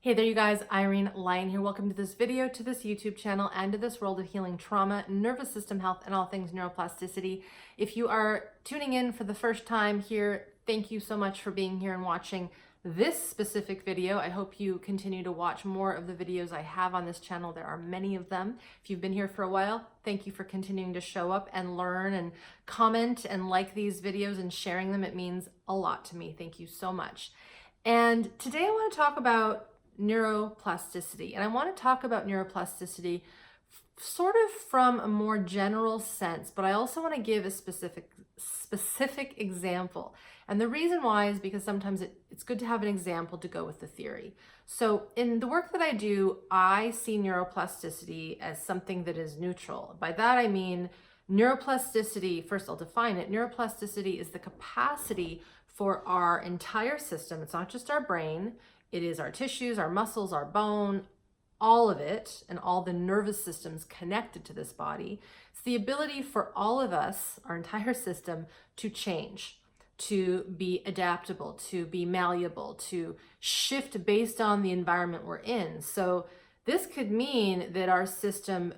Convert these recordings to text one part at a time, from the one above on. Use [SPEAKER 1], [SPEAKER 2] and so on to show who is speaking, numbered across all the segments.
[SPEAKER 1] Hey there you guys, Irene Lyon here. Welcome to this video, to this YouTube channel, and to this world of healing trauma, nervous system health, and all things neuroplasticity. If you are tuning in for the first time here, thank you so much for being here and watching this specific video. I hope you continue to watch more of the videos I have on this channel. There are many of them. If you've been here for a while, thank you for continuing to show up and learn and comment and like these videos and sharing them. It means a lot to me. Thank you so much. And today I want to talk about neuroplasticity. And I want to talk about neuroplasticity sort of from a more general sense, but I also want to give a specific example. And the reason why is because sometimes it's good to have an example to go with the theory. So in the work that I do, I see neuroplasticity as something that is neutral. By that I mean neuroplasticity, first I'll define it. Neuroplasticity is the capacity for our entire system. It's not just our brain. It is our tissues, our muscles, our bone, all of it, and all the nervous systems connected to this body. It's the ability for all of us, our entire system, to change, to be adaptable, to be malleable, to shift based on the environment we're in. So this could mean that our system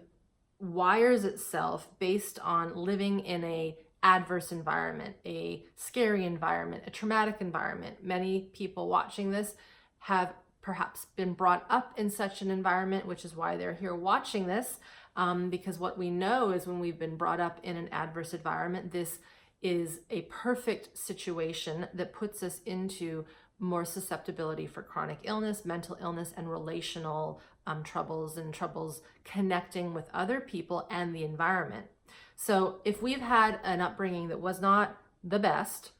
[SPEAKER 1] wires itself based on living in an adverse environment, a scary environment, a traumatic environment. Many people watching this have perhaps been brought up in such an environment, which is why they're here watching this, because what we know is when we've been brought up in an adverse environment, this is a perfect situation that puts us into more susceptibility for chronic illness, mental illness, and relational troubles and troubles connecting with other people and the environment. So if we've had an upbringing that was not the best,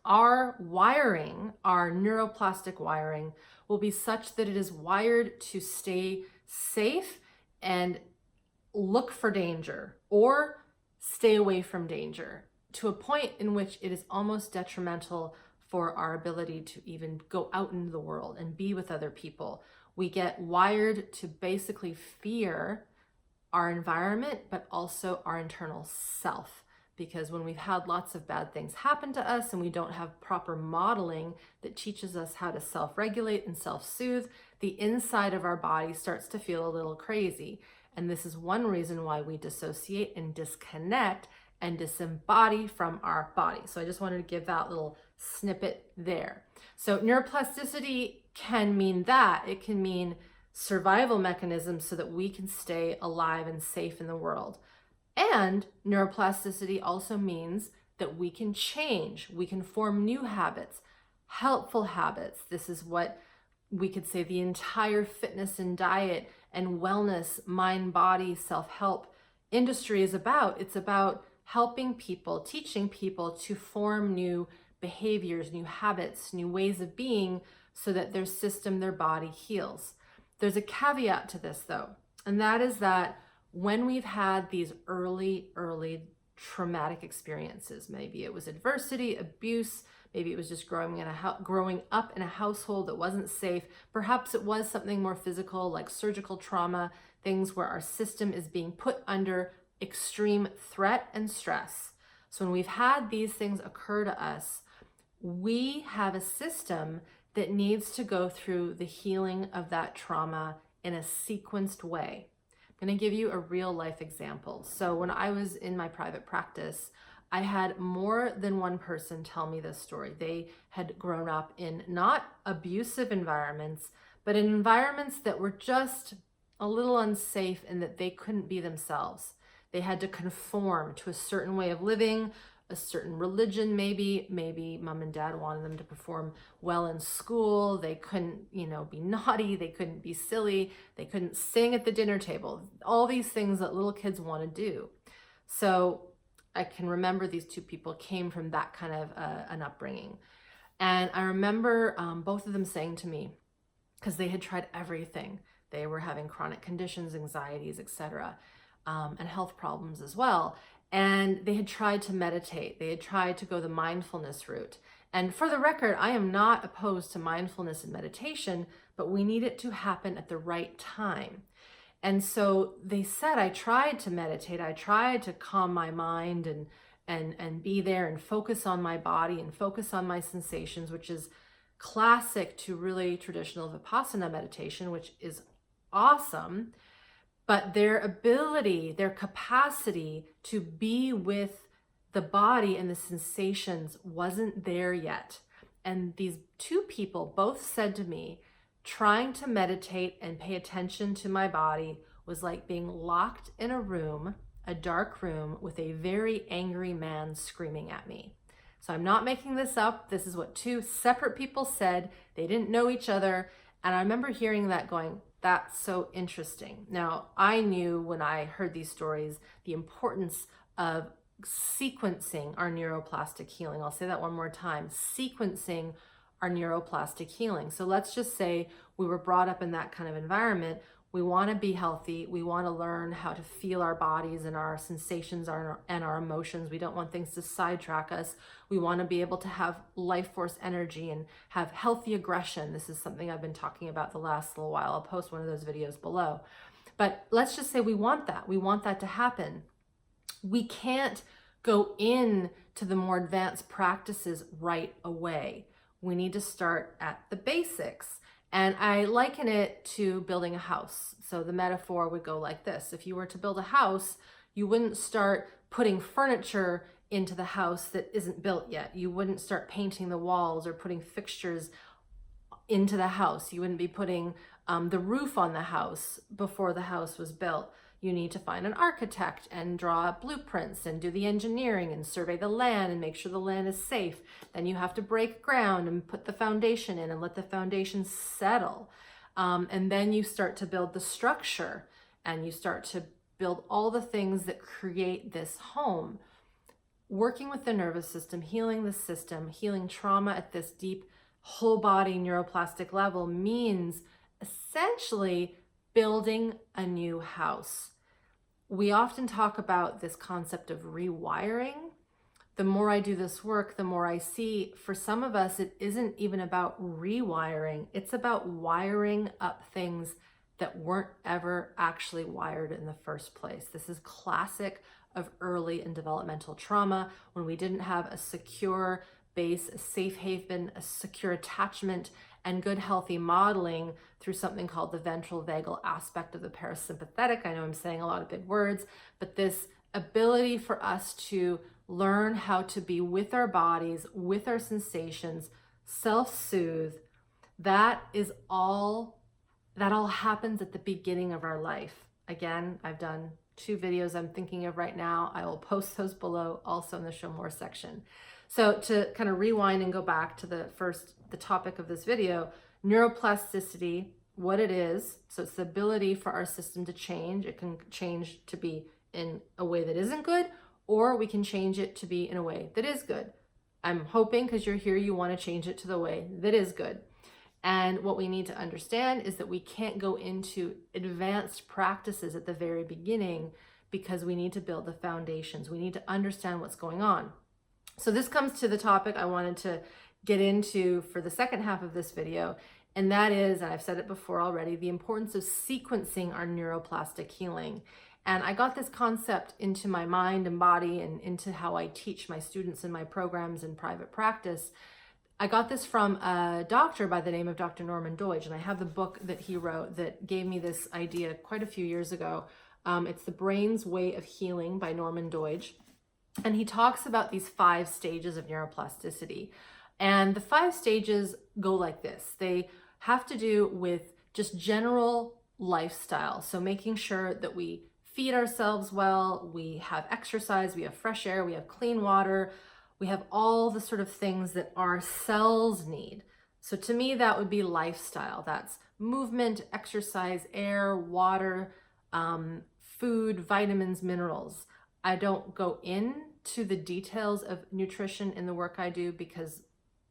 [SPEAKER 1] our wiring, our neuroplastic wiring, will be such that it is wired to stay safe and look for danger or stay away from danger to a point in which it is almost detrimental for our ability to even go out into the world and be with other people. We get wired to basically fear our environment, but also our internal self. Because when we've had lots of bad things happen to us and we don't have proper modeling that teaches us how to self-regulate and self-soothe, the inside of our body starts to feel a little crazy. And this is one reason why we dissociate and disconnect and disembody from our body. So I just wanted to give that little snippet there. So neuroplasticity can mean that. It can mean survival mechanisms so that we can stay alive and safe in the world. And neuroplasticity also means that we can change, we can form new habits, helpful habits. This is what we could say the entire fitness and diet and wellness, mind, body, self-help industry is about. It's about helping people, teaching people to form new behaviors, new habits, new ways of being so that their system, their body heals. There's a caveat to this though, and that is that when we've had these early traumatic experiences, maybe it was adversity, abuse, maybe it was just growing up in a household that wasn't safe, perhaps it was something more physical like surgical trauma, things where our system is being put under extreme threat and stress. So when we've had these things occur to us, we have a system that needs to go through the healing of that trauma in a sequenced way. I'm going to give you a real life example. So when I was in my private practice, I had more than one person tell me this story. They had grown up in not abusive environments, but in environments that were just a little unsafe and that they couldn't be themselves. They had to conform to a certain way of living, a certain religion, maybe mom and dad wanted them to perform well in school. They couldn't, be naughty. They couldn't be silly. They couldn't sing at the dinner table. All these things that little kids want to do. So I can remember these two people came from that kind of an upbringing. And I remember both of them saying to me, because they had tried everything. They were having chronic conditions, anxieties, etc., and health problems as well. And they had tried to meditate. They had tried to go the mindfulness route. And for the record, I am not opposed to mindfulness and meditation, but we need it to happen at the right time. And so they said, I tried to meditate. I tried to calm my mind and be there and focus on my body and focus on my sensations, which is classic to really traditional Vipassana meditation, which is awesome, but their ability, their capacity to be with the body and the sensations wasn't there yet. And these two people both said to me, trying to meditate and pay attention to my body was like being locked in a room, a dark room, with a very angry man screaming at me. So I'm not making this up. This is what two separate people said. They didn't know each other. And I remember hearing that going, that's so interesting. Now, I knew when I heard these stories, the importance of sequencing our neuroplastic healing. I'll say that one more time, sequencing our neuroplastic healing. So let's just say we were brought up in that kind of environment. We want to be healthy. We want to learn how to feel our bodies and our sensations and our emotions. We don't want things to sidetrack us. We want to be able to have life force energy and have healthy aggression. This is something I've been talking about the last little while. I'll post one of those videos below. But let's just say we want that. We want that to happen. We can't go in to the more advanced practices right away. We need to start at the basics. And I liken it to building a house. So the metaphor would go like this. If you were to build a house, you wouldn't start putting furniture into the house that isn't built yet. You wouldn't start painting the walls or putting fixtures into the house. You wouldn't be putting the roof on the house before the house was built. You need to find an architect and draw up blueprints and do the engineering and survey the land and make sure the land is safe. Then you have to break ground and put the foundation in and let the foundation settle. And then you start to build the structure and you start to build all the things that create this home. Working with the nervous system, healing the system, healing trauma at this deep whole body neuroplastic level means essentially building a new house. We often talk about this concept of rewiring. The more I do this work, the more I see for some of us, it isn't even about rewiring. It's about wiring up things that weren't ever actually wired in the first place. This is classic of early and developmental trauma, when we didn't have a secure base, a safe haven, a secure attachment, and good healthy modeling through something called the ventral vagal aspect of the parasympathetic. I know I'm saying a lot of big words, but this ability for us to learn how to be with our bodies, with our sensations, self-soothe, that all happens at the beginning of our life. Again, I've done 2 videos I'm thinking of right now. I will post those below, also in the show more section. So to kind of rewind and go back to the topic of this video, neuroplasticity, what it is. So it's the ability for our system to change. It can change to be in a way that isn't good, or we can change it to be in a way that is good. I'm hoping, because you're here, you want to change it to the way that is good. And what we need to understand is that we can't go into advanced practices at the very beginning, because we need to build the foundations. We need to understand what's going on. So this comes to the topic I wanted to get into for the second half of this video, and that is, and I've said it before already, the importance of sequencing our neuroplastic healing. And I got this concept into my mind and body and into how I teach my students in my programs in private practice. I got this from a doctor by the name of Dr. Norman Doidge, and I have the book that he wrote that gave me this idea quite a few years ago. It's The Brain's Way of Healing by Norman Doidge. And he talks about these 5 stages of neuroplasticity. And the 5 stages go like this. They have to do with just general lifestyle. So making sure that we feed ourselves well, we have exercise, we have fresh air, we have clean water, we have all the sort of things that our cells need. So to me, that would be lifestyle. That's movement, exercise, air, water, food, vitamins, minerals. I don't go into the details of nutrition in the work I do, because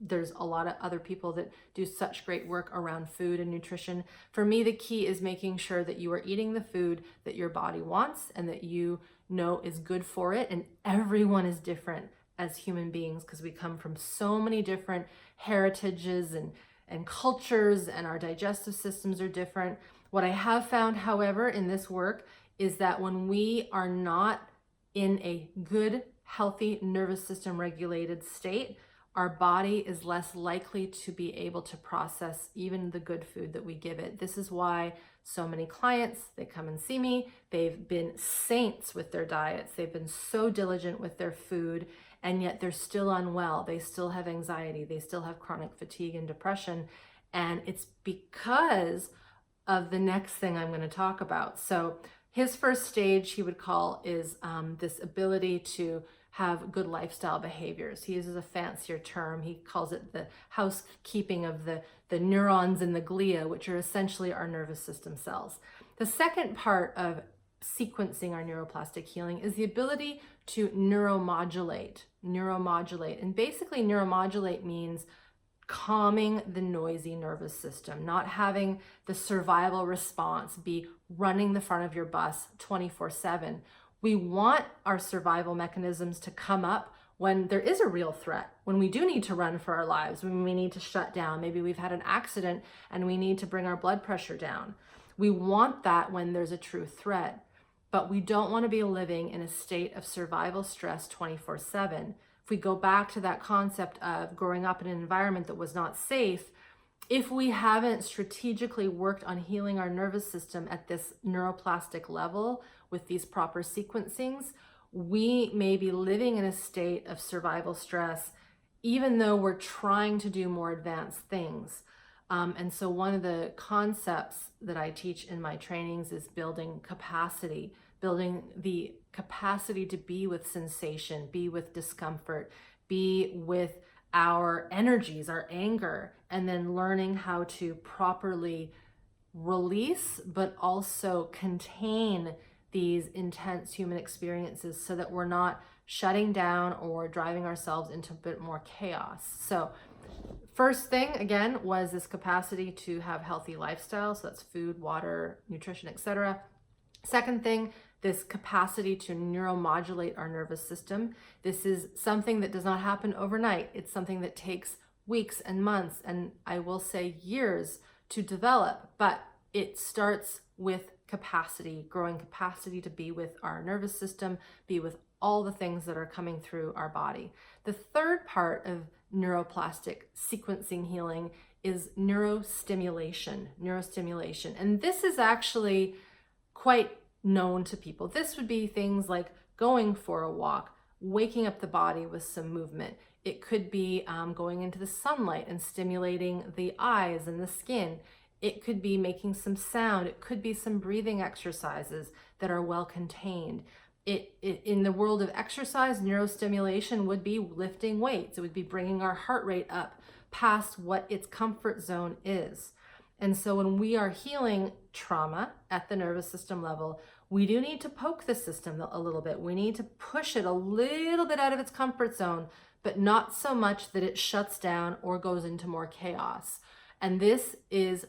[SPEAKER 1] there's a lot of other people that do such great work around food and nutrition. For me, the key is making sure that you are eating the food that your body wants and that you know is good for it. And everyone is different as human beings, because we come from so many different heritages and cultures, and our digestive systems are different. What I have found, however, in this work is that when we are not in a good, healthy nervous system regulated state, our body is less likely to be able to process even the good food that we give it. This is why so many clients, they come and see me, they've been saints with their diets, they've been so diligent with their food, and yet they're still unwell, they still have anxiety, they still have chronic fatigue and depression, and it's because of the next thing I'm going to talk about. So his first stage, he would call, is this ability to have good lifestyle behaviors. He uses a fancier term. He calls it the housekeeping of the neurons in the glia, which are essentially our nervous system cells. The second part of sequencing our neuroplastic healing is the ability to neuromodulate. And basically neuromodulate means calming the noisy nervous system, not having the survival response be running the front of your bus 24/7. We want our survival mechanisms to come up when there is a real threat, when we do need to run for our lives, when we need to shut down. Maybe we've had an accident and we need to bring our blood pressure down. We want that when there's a true threat, but we don't want to be living in a state of survival stress 24/7. If we go back to that concept of growing up in an environment that was not safe, if we haven't strategically worked on healing our nervous system at this neuroplastic level with these proper sequencings, we may be living in a state of survival stress, even though we're trying to do more advanced things. And so one of the concepts that I teach in my trainings is building capacity, building the capacity to be with sensation, be with discomfort, be with our energies, our anger, and then learning how to properly release, but also contain these intense human experiences so that we're not shutting down or driving ourselves into a bit more chaos. So first thing, again, was this capacity to have healthy lifestyle. So that's food, water, nutrition, etc. Second thing, this capacity to neuromodulate our nervous system. This is something that does not happen overnight. It's something that takes weeks and months, and I will say years to develop, but it starts with capacity, growing capacity to be with our nervous system, be with all the things that are coming through our body. The third part of neuroplastic sequencing healing is neurostimulation. And this is actually quite known to people. This would be things like going for a walk, waking up the body with some movement. It could be going into the sunlight and stimulating the eyes and the skin. It could be making some sound. It could be some breathing exercises that are well contained. In the world of exercise, neurostimulation would be lifting weights. It would be bringing our heart rate up past what its comfort zone is. And so when we are healing trauma at the nervous system level, we do need to poke the system a little bit. We need to push it a little bit out of its comfort zone, but not so much that it shuts down or goes into more chaos. And this is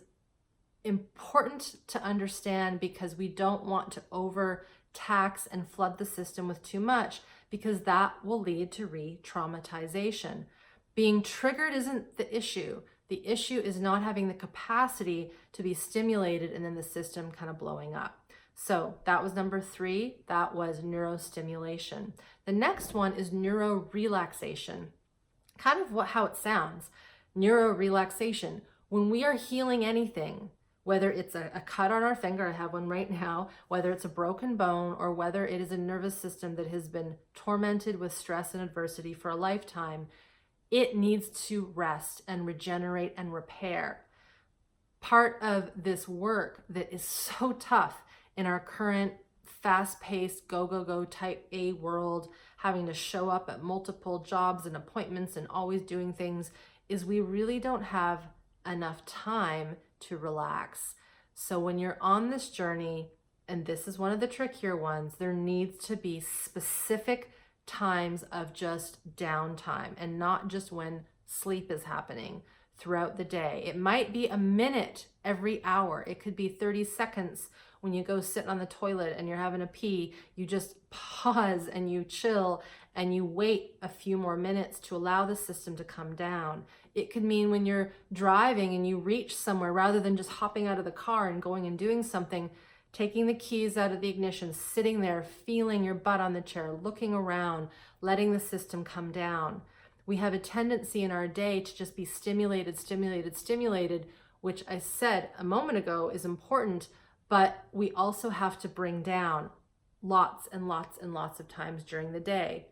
[SPEAKER 1] important to understand because we don't want to overtax and flood the system with too much, because that will lead to re-traumatization. Being triggered isn't the issue. The issue is not having the capacity to be stimulated and then the system kind of blowing up. So that was number 3. That was neurostimulation. The next one is neurorelaxation. Kind of how it sounds. Neurorelaxation. When we are healing anything, whether it's a cut on our finger, I have one right now, whether it's a broken bone, or whether it is a nervous system that has been tormented with stress and adversity for a lifetime, it needs to rest and regenerate and repair. Part of this work that is so tough in our current fast-paced, go type A world, having to show up at multiple jobs and appointments and always doing things, is we really don't have enough time to relax. So when you're on this journey, and this is one of the trickier ones, there needs to be specific times of just downtime, and not just when sleep is happening throughout the day. It might be a minute every hour. It could be 30 seconds when you go sit on the toilet and you're having a pee. You just pause and you chill and you wait a few more minutes to allow the system to come down. It could mean when you're driving and you reach somewhere, rather than just hopping out of the car and going and doing something, taking the keys out of the ignition, sitting there, feeling your butt on the chair, looking around, letting the system come down. we have a tendency in our day to just be stimulated, stimulated, stimulated, which I said a moment ago is important, but we also have to bring down lots and lots and lots of times during the day.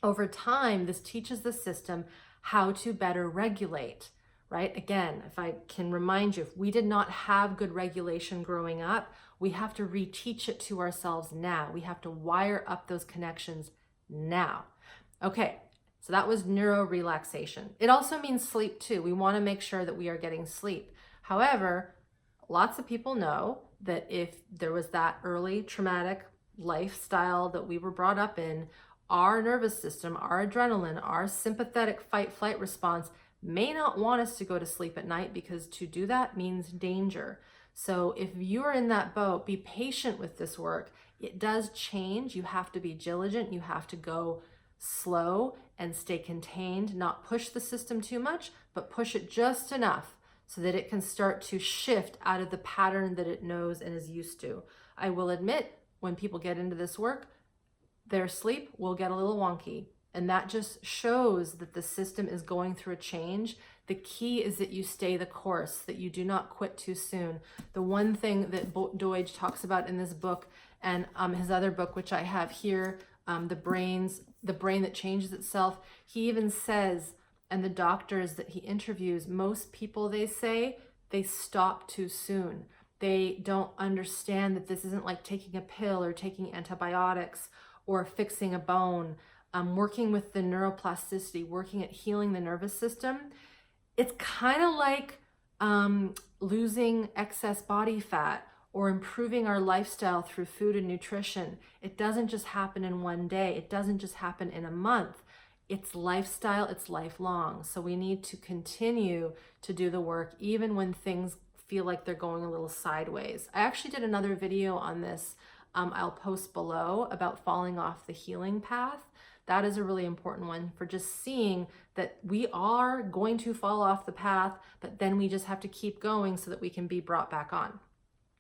[SPEAKER 1] Over time, this teaches the system how to better regulate, right? Again, if I can remind you, if we did not have good regulation growing up, we have to reteach it to ourselves now. We have to wire up those connections now. Okay, so that was neurorelaxation. It also means sleep too. We want to make sure that we are getting sleep. However, lots of people know that if there was that early traumatic lifestyle that we were brought up in, our nervous system, our adrenaline, our sympathetic fight-flight response may not want us to go to sleep at night, because to do that means danger. So if you're in that boat, be patient with this work. It does change. You have to be diligent. You have to go slow and stay contained, not push the system too much, but push it just enough so that it can start to shift out of the pattern that it knows and is used to. I will admit, when people get into this work, their sleep will get a little wonky. And that just shows that the system is going through a change. The key is that you stay the course, that you do not quit too soon. The one thing that Deutsch talks about in this book and his other book, which I have here, the brain that changes itself, he even says, and the doctors that he interviews, most people, they say, they stop too soon. They don't understand that this isn't like taking a pill or taking antibiotics or fixing a bone. Working with the neuroplasticity, working at healing the nervous system, it's kind of like losing excess body fat or improving our lifestyle through food and nutrition. It doesn't just happen in one day. It doesn't just happen in a month. It's lifestyle, it's lifelong. So we need to continue to do the work even when things feel like they're going a little sideways. I actually did another video on this. I'll post below about falling off the healing path. That is a really important one for just seeing that we are going to fall off the path, but then we just have to keep going so that we can be brought back on.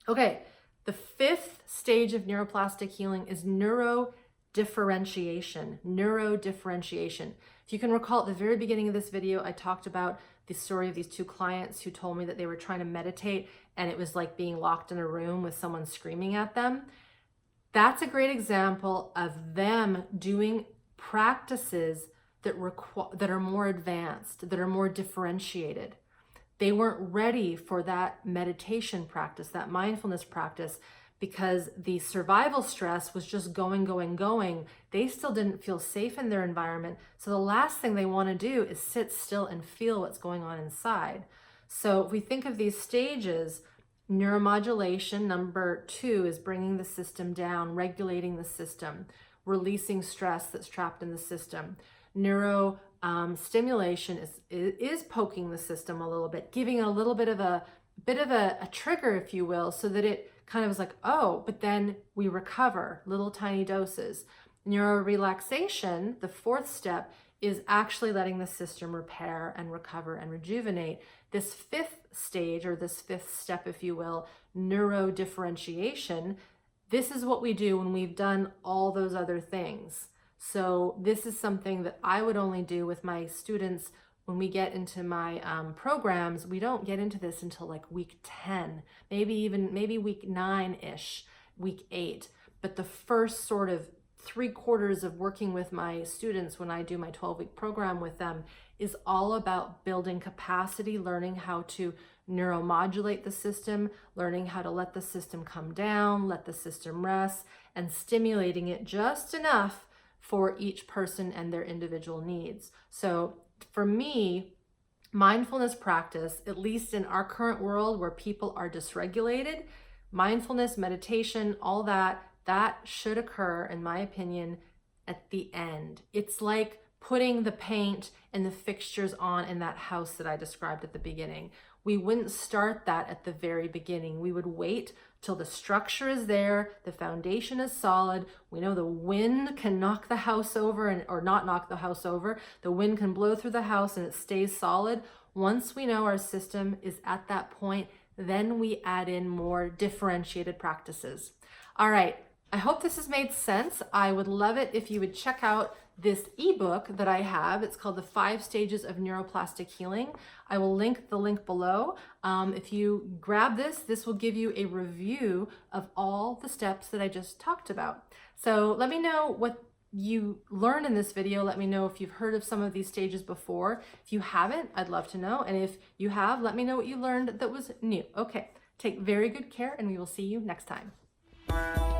[SPEAKER 1] Okay, the fifth stage of neuroplastic healing is neurodifferentiation. Neurodifferentiation. If you can recall at the very beginning of this video, I talked about the story of these two clients who told me that they were trying to meditate and it was like being locked in a room with someone screaming at them. That's a great example of them doing practices that are more advanced, that are more differentiated. They weren't ready for that meditation practice, that mindfulness practice, because the survival stress was just going, going, going. They still didn't feel safe in their environment. So the last thing they want to do is sit still and feel what's going on inside. So if we think of these stages, neuromodulation, number 2, is bringing the system down, regulating the system, releasing stress that's trapped in the system. Neurostimulation is poking the system a little bit, giving it a little bit of a trigger, if you will, so that it kind of is like, oh, but then we recover, little tiny doses. Neurorelaxation, the 4th step, is actually letting the system repair and recover and rejuvenate. This 5th stage, or this 5th step, if you will, neurodifferentiation, this is what we do when we've done all those other things. So this is something that I would only do with my students when we get into my programs. We don't get into this until like week 10, maybe week 9-ish, week 8. But the first sort of 3/4 of working with my students when I do my 12-week program with them is all about building capacity, learning how to neuromodulate the system, learning how to let the system come down, let the system rest, and stimulating it just enough for each person and their individual needs. So for me, mindfulness practice, at least in our current world where people are dysregulated, mindfulness, meditation, all that should occur, in my opinion, at the end. It's like putting the paint and the fixtures on in that house that I described at the beginning. We wouldn't start that at the very beginning. We would wait till the structure is there, the foundation is solid. We know the wind can knock the house over or not knock the house over. The wind can blow through the house and it stays solid. Once we know our system is at that point, then we add in more differentiated practices. All right. I hope this has made sense. I would love it if you would check out this ebook that I have. It's called The 5 Stages of Neuroplastic Healing. I will link the link below. If you grab this, this will give you a review of all the steps that I just talked about. So let me know what you learned in this video. Let me know if you've heard of some of these stages before. If you haven't, I'd love to know. And if you have, let me know what you learned that was new. Okay, take very good care, and we will see you next time.